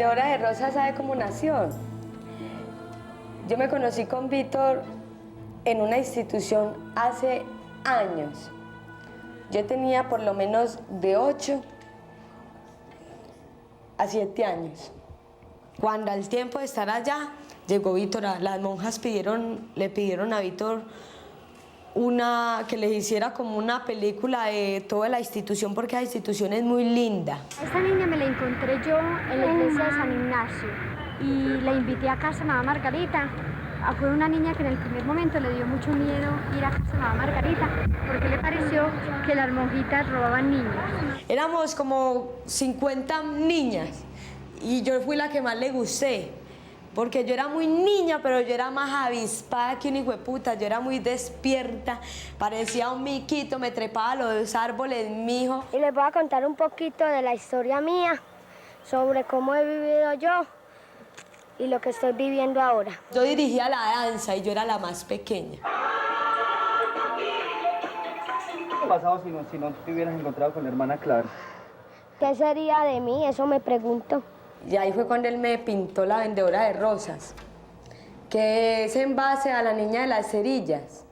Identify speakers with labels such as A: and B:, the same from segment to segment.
A: Vendedora de Rosas, ¿sabe cómo nació? Yo me conocí con Víctor en una institución hace años. Yo tenía por lo menos de 8 a 7 años. Cuando al tiempo de estar allá, llegó Víctor. Las monjas le pidieron a Víctor que les hiciera como una película de toda la institución, porque la institución es muy linda.
B: Esta niña me la encontré yo en la iglesia de San Ignacio y la invité a casa de Mamá Margarita. Fue una niña que en el primer momento le dio mucho miedo ir a casa de Mamá Margarita porque le pareció que las monjitas robaban niños.
A: Éramos como 50 niñas y yo fui la que más le gusté. Porque yo era muy niña, pero yo era más avispada que un hijo de puta. Yo era muy despierta, parecía un miquito, me trepaba a los árboles, mijo.
B: Y les voy a contar un poquito de la historia mía, sobre cómo he vivido yo y lo que estoy viviendo ahora.
A: Yo dirigía la danza y yo era la más pequeña.
C: ¿Qué hubiera pasado si no te hubieras encontrado con la hermana Clara?
B: ¿Qué sería de mí? Eso me pregunto.
A: Y ahí fue cuando él me pintó La Vendedora de Rosas, que es en base a La Niña de las Cerillas.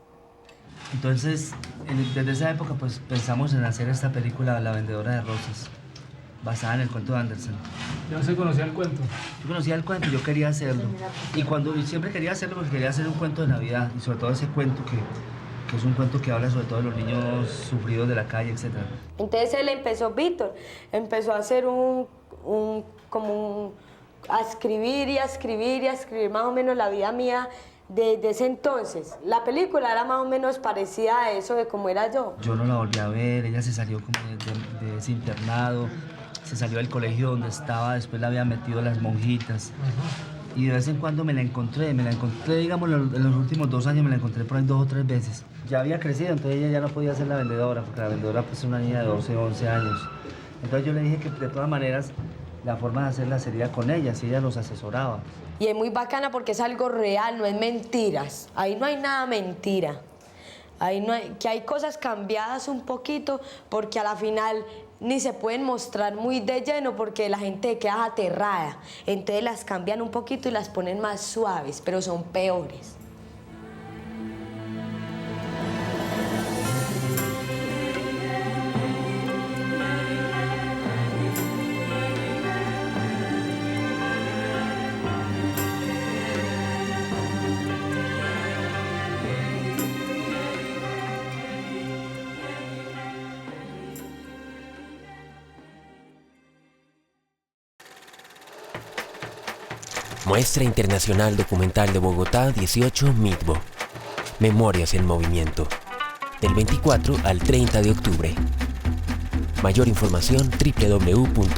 D: Entonces, desde esa época, pues pensamos en hacer esta película, La Vendedora de Rosas, basada en el cuento de Andersen.
E: ¿Ya se conocía el cuento?
D: Yo conocía el cuento, yo quería hacerlo. Y siempre quería hacerlo porque quería hacer un cuento de Navidad, y sobre todo ese cuento que es un cuento que habla sobre todo de los niños sufridos de la calle, etc.
A: Entonces Víctor empezó a hacer a escribir y a escribir y a escribir más o menos la vida mía de ese entonces. La película era más o menos parecida a eso de cómo era yo.
D: Yo no la volví a ver, ella se salió como de ese internado, se salió del colegio donde estaba, después la habían metido las monjitas. Y de vez en cuando me la encontré, digamos, en los últimos 2 años me la encontré por ahí 2 o 3 veces. Ya había crecido, entonces ella ya no podía ser la vendedora, porque la vendedora pues es una niña de 12, 11 años. Entonces yo le dije que de todas maneras la forma de hacerla sería con ella, si ella los asesoraba.
A: Y es muy bacana porque es algo real, no es mentiras. Ahí no hay nada mentira. Ahí no hay, que hay cosas cambiadas un poquito porque a la final ni se pueden mostrar muy de lleno porque la gente queda aterrada. Entonces las cambian un poquito y las ponen más suaves, pero son peores.
F: Muestra Internacional Documental de Bogotá 18 MITBO. Memorias en Movimiento. Del 24 al 30 de octubre. Mayor información www.mitbo.co.